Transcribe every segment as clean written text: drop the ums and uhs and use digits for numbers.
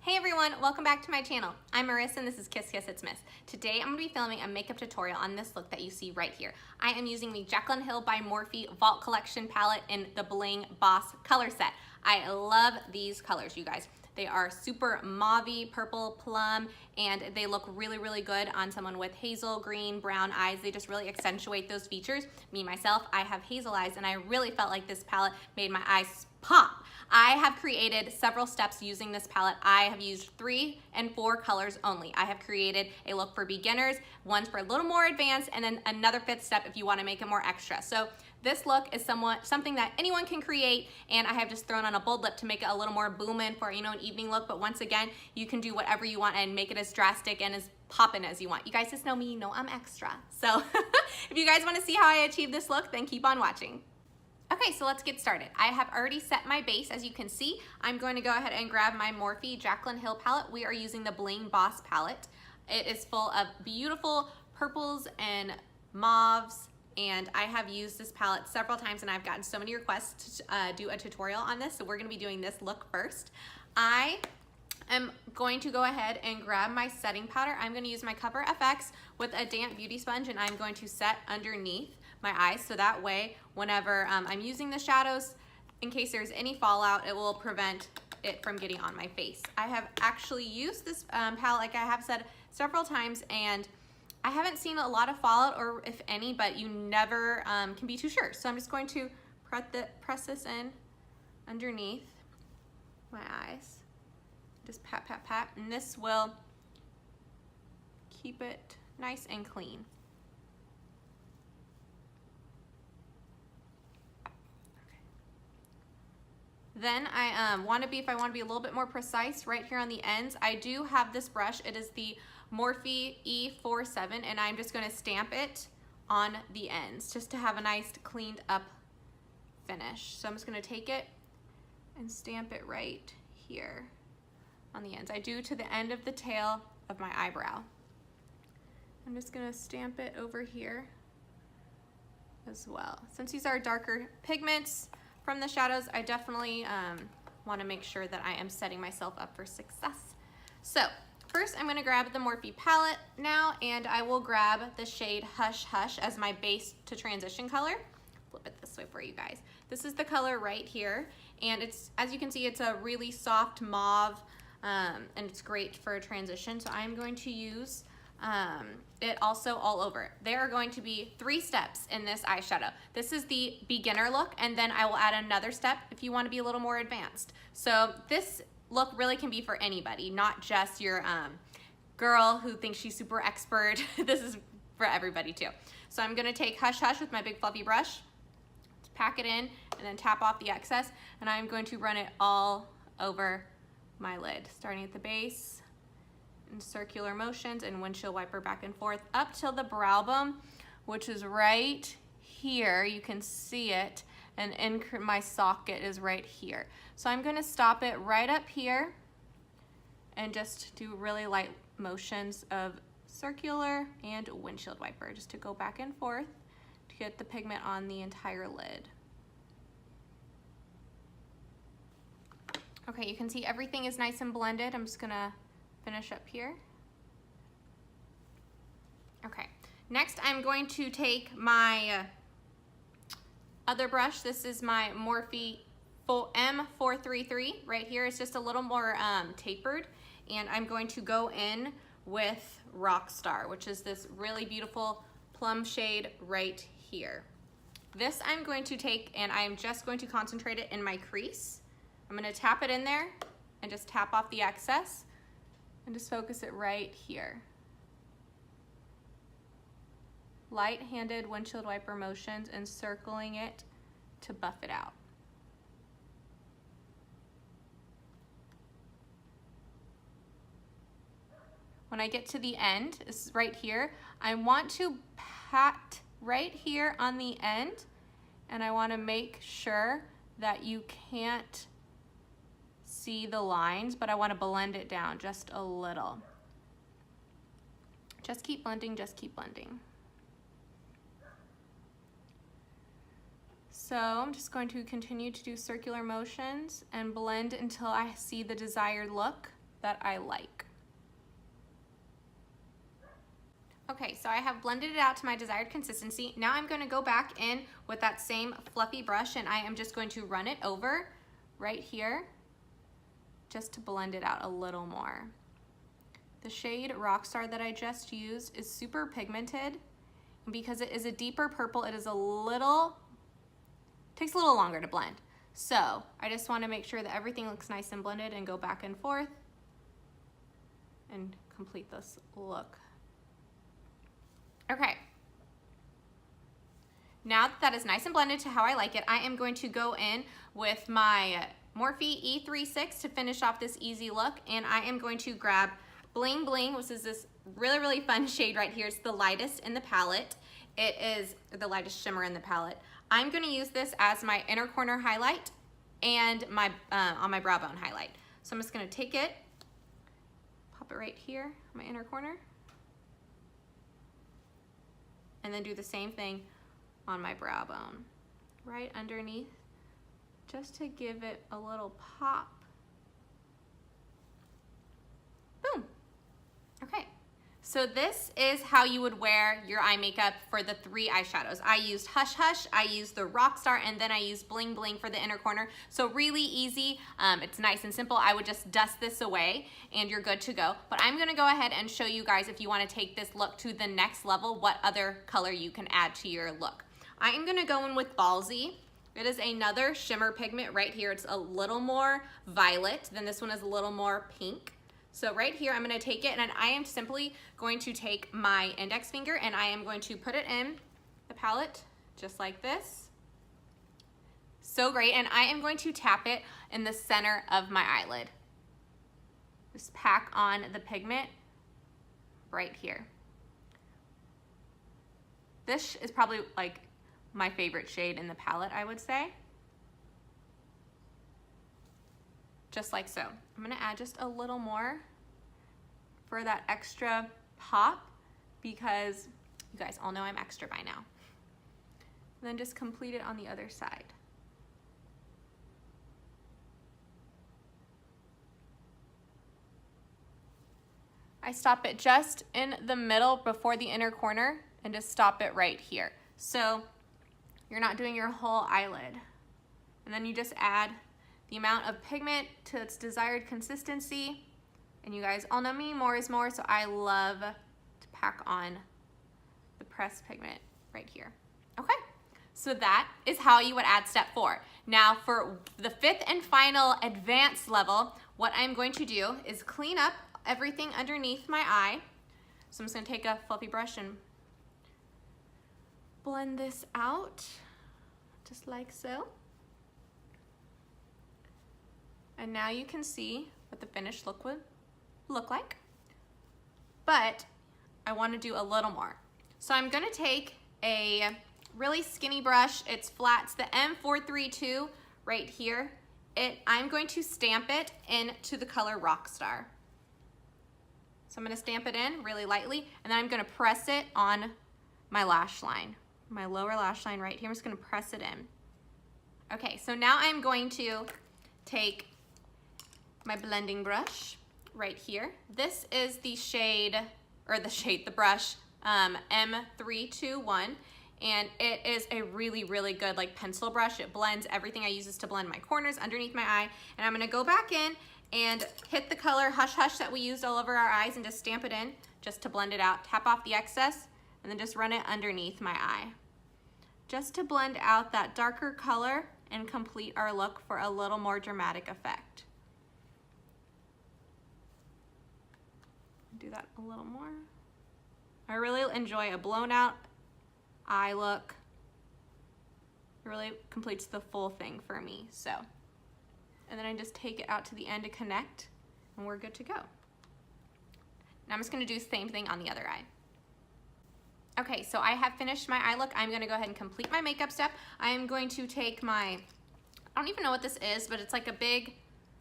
Hey everyone, welcome back to my channel. I'm Marissa and this is Kiss Kiss It's Miss. Today I'm going to be filming a makeup tutorial on this look that you see right here. I am using the Jaclyn Hill by Morphe Vault Collection palette in the Bling Boss color set. I love these colors, you guys. They are super mauve, purple, plum, and they look really, really good on someone with hazel, green, brown eyes. They just really accentuate those features. Me, myself, I have hazel eyes, and I really felt like this palette made my eyes pop. I have created several steps using this palette. I have used 3 and 4 colors only. I have created a look for beginners, one's for a little more advanced, and then another 5th step if you want to make it more extra. So this look is something that anyone can create, and I have just thrown on a bold lip to make it a little more booming for, you know, an evening look. But once again, you can do whatever you want and make it as drastic and as poppin' as you want. You guys just know me, you know I'm extra. So if you guys want to see how I achieve this look, then keep on watching. Okay, so let's get started. I have already set my base, as you can see. I'm going to go ahead and grab my Morphe Jaclyn Hill palette. We are using the Bling Boss Palette. It is full of beautiful purples and mauves, and I have used this palette several times and I've gotten so many requests to do a tutorial on this, so we're gonna be doing this look first. I am going to go ahead and grab my setting powder. I'm gonna use my Cover FX with a damp beauty sponge, and I'm going to set underneath my eyes, so that way whenever I'm using the shadows, in case there's any fallout, it will prevent it from getting on my face. I have actually used this palette, like I have said several times, and I haven't seen a lot of fallout, or if any, but you never can be too sure. So I'm just going to press this in underneath my eyes. Just pat, pat, pat, and this will keep it nice and clean. Then I want to be, if I want to be a little bit more precise right here on the ends, I do have this brush. It is the Morphe E47, and I'm just going to stamp it on the ends just to have a nice cleaned up finish. So I'm just going to take it and stamp it right here on the ends. I do to the end of the tail of my eyebrow. I'm just going to stamp it over here as well. Since these are darker pigments from the shadows, I definitely want to make sure that I am setting myself up for success. So first I'm going to grab the Morphe palette now, and I will grab the shade Hush Hush as my base to transition color. Flip it this way for you guys. This is the color right here, and it's, as you can see, it's a really soft mauve, and it's great for a transition. So I'm going to use it also all over. There are going to be 3 steps in this eyeshadow. This is the beginner look, and then I will add another step if you want to be a little more advanced. So this look really can be for anybody, not just your girl who thinks she's super expert. This is for everybody too. So I'm gonna take Hush Hush with my big fluffy brush, pack it in, and then tap off the excess, and I'm going to run it all over my lid, starting at the base, in circular motions and windshield wiper back and forth up till the brow bone, which is right here. You can see it, and my socket is right here. So I'm going to stop it right up here and just do really light motions of circular and windshield wiper just to go back and forth to get the pigment on the entire lid. Okay, you can see everything is nice and blended. I'm just gonna finish up here. Okay, next I'm going to take my other brush. This is my Morphe M433 right here. It's just a little more tapered, and I'm going to go in with Rockstar, which is this really beautiful plum shade right here. This I'm going to take, and I'm just going to concentrate it in my crease. I'm going to tap it in there and just tap off the excess and just focus it right here. Light-handed windshield wiper motions and circling it to buff it out. When I get to the end, this is right here, I want to pat right here on the end, and I want to make sure that you can't see the lines, but I want to blend it down just a little. Just keep blending, just keep blending. So I'm just going to continue to do circular motions and blend until I see the desired look. that I like. Okay, so I have blended it out to my desired consistency. Now I'm going to go back in with that same fluffy brush and I am just going to run it over right here just to blend it out a little more. The shade Rockstar that I just used is super pigmented, and because it is a deeper purple, it is takes a little longer to blend. So I just want to make sure that everything looks nice and blended and go back and forth and complete this look. Okay. Now that is nice and blended to how I like it, I am going to go in with my Morphe E36 to finish off this easy look, and I am going to grab Bling Bling, which is this really, really fun shade right here. It's the lightest in the palette. It is the lightest shimmer in the palette. I'm going to use this as my inner corner highlight and my on my brow bone highlight. So I'm just going to take it, pop it right here, my inner corner, and then do the same thing on my brow bone, right underneath, just to give it a little pop. Boom. Okay, so this is how you would wear your eye makeup for the 3 eyeshadows. I used Hush Hush, I used the Rockstar, and then I used Bling Bling for the inner corner. So really easy, it's nice and simple. I would just dust this away and you're good to go. But I'm gonna go ahead and show you guys, if you wanna take this look to the next level, what other color you can add to your look. I am gonna go in with Ballsy. It is another shimmer pigment right here. It's a little more violet, then this one is a little more pink. So right here, I'm gonna take it and I am simply going to take my index finger and I am going to put it in the palette just like this. So great, and I am going to tap it in the center of my eyelid. Just pack on the pigment right here. This is probably like my favorite shade in the palette, I would say. Just like so. I'm gonna add just a little more for that extra pop because you guys all know I'm extra by now. And then just complete it on the other side. I stop it just in the middle before the inner corner and just stop it right here. So you're not doing your whole eyelid. And then you just add the amount of pigment to its desired consistency. And you guys all know me, more is more, so I love to pack on the pressed pigment right here. Okay, so that is how you would add step 4. Now for the 5th and final advanced level, what I'm going to do is clean up everything underneath my eye. So I'm just gonna take a fluffy brush and blend this out, just like so. And now you can see what the finished look would look like. But I want to do a little more. So I'm going to take a really skinny brush. It's flat. It's the M432 right here. I'm going to stamp it into the color Rockstar. So I'm going to stamp it in really lightly, and then I'm going to press it on my lash line, my lower lash line right here. I'm just going to press it in. Okay, so now I'm going to take my blending brush right here. This is the the brush M321, and it is a really, really good like pencil brush. It blends everything. I use this to blend my corners underneath my eye, and I'm gonna go back in and hit the color Hush Hush that we used all over our eyes and just stamp it in just to blend it out. Tap off the excess and then just run it underneath my eye, just to blend out that darker color and complete our look for a little more dramatic effect. Do that a little more. I really enjoy a blown out eye look. It really completes the full thing for me. So, and then I just take it out to the end to connect and we're good to go. Now I'm just gonna do the same thing on the other eye. Okay, so I have finished my eye look. I'm gonna go ahead and complete my makeup step. I am going to take my, I don't even know what this is, but it's like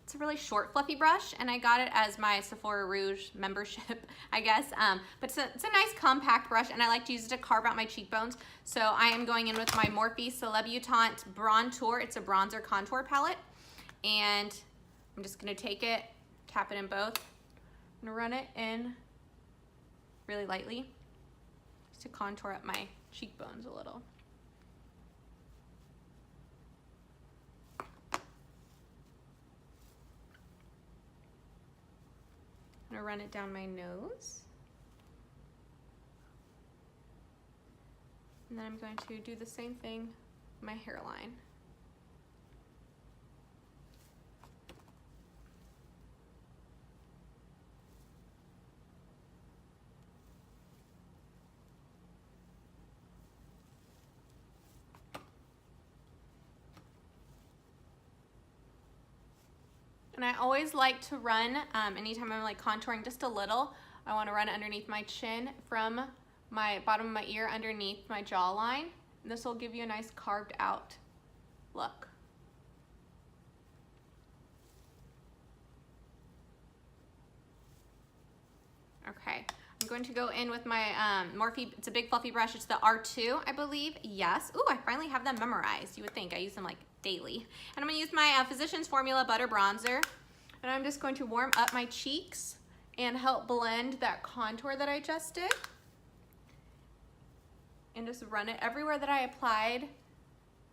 it's a really short fluffy brush, and I got it as my Sephora Rouge membership, I guess. But it's a nice compact brush, and I like to use it to carve out my cheekbones. So I am going in with my Morphe Celebutante Brontour. It's a bronzer contour palette, and I'm just gonna take it, tap it in both. I'm gonna run it in really lightly just to contour up my cheekbones a little. I'm gonna run it down my nose. And then I'm going to do the same thing, my hairline. And I always like to run, anytime I'm like contouring just a little, I want to run it underneath my chin from my bottom of my ear underneath my jawline. And this will give you a nice carved out look. Okay, I'm going to go in with my Morphe, it's a big fluffy brush, it's the R2, I believe, yes. Ooh, I finally have them memorized. You would think I use them like daily. And I'm gonna use my Physicians Formula Butter Bronzer, and I'm just going to warm up my cheeks and help blend that contour that I just did. And just run it everywhere that I applied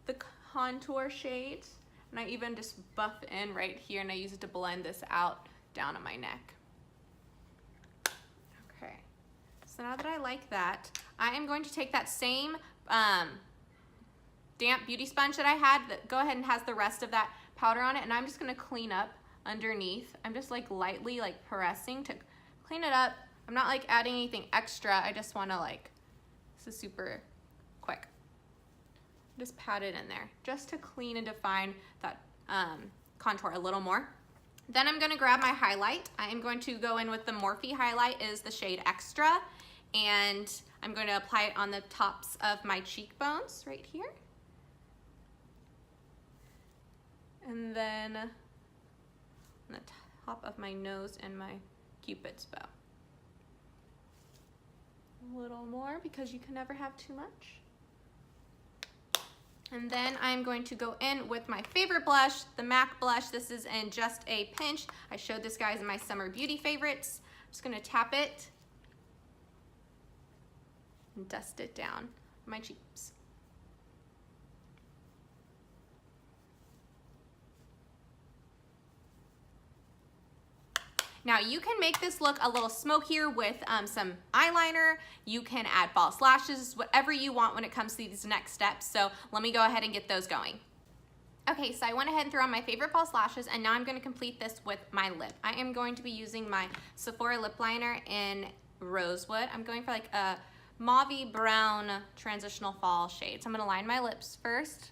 the contour shades. And I even just buff in right here, and I use it to blend this out down on my neck. Okay, so now that I like that, I am going to take that same damp beauty sponge that I had, that go ahead and has the rest of that powder on it, and I'm just gonna clean up underneath. I'm just like lightly like pressing to clean it up. I'm not like adding anything extra. I just wanna like, this is super quick. Just pat it in there just to clean and define that contour a little more. Then I'm gonna grab my highlight. I am going to go in with the Morphe highlight, is the shade Extra, and I'm going to apply it on the tops of my cheekbones right here. And then on the top of my nose and my Cupid's bow. A little more, because you can never have too much. And then I'm going to go in with my favorite blush, the MAC blush. This is in Just a Pinch. I showed this, guys, in my summer beauty favorites. I'm just gonna tap it and dust it down my cheeks. Now you can make this look a little smokier with some eyeliner. You can add false lashes, whatever you want when it comes to these next steps. So let me go ahead and get those going. Okay, so I went ahead and threw on my favorite false lashes, and now I'm gonna complete this with my lip. I am going to be using my Sephora lip liner in Rosewood. I'm going for like a mauve brown transitional fall shade. So I'm gonna line my lips first.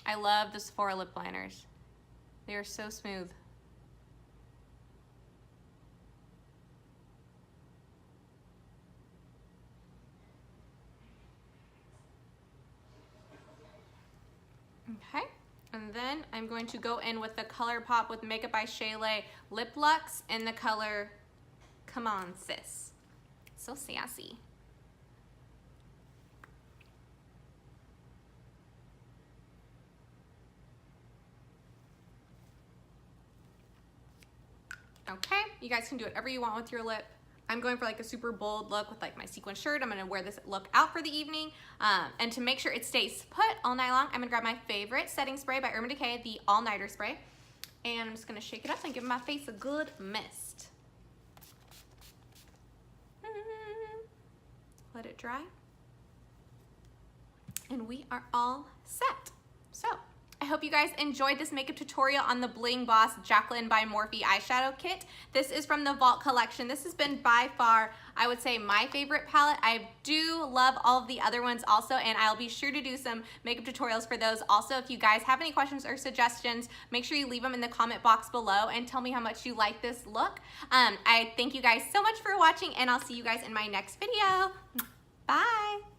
I love the Sephora lip liners. They are so smooth. Okay, and then I'm going to go in with the Colourpop with Makeup by Shayla Lip Luxe in the color Come On Sis. So sassy. Okay, you guys can do whatever you want with your lip. I'm going for like a super bold look with like my sequin shirt. I'm gonna wear this look out for the evening. And to make sure it stays put all night long, I'm gonna grab my favorite setting spray by Urban Decay, the All Nighter Spray. And I'm just gonna shake it up and give my face a good mist. Let it dry. And we are all set. So, I hope you guys enjoyed this makeup tutorial on the Bling Boss Jaclyn by Morphe eyeshadow kit. This is from the Vault collection. This has been by far, I would say, my favorite palette. I do love all of the other ones also, and I'll be sure to do some makeup tutorials for those also. If you guys have any questions or suggestions, make sure you leave them in the comment box below and tell me how much you like this look. I thank you guys so much for watching, and I'll see you guys in my next video. Bye!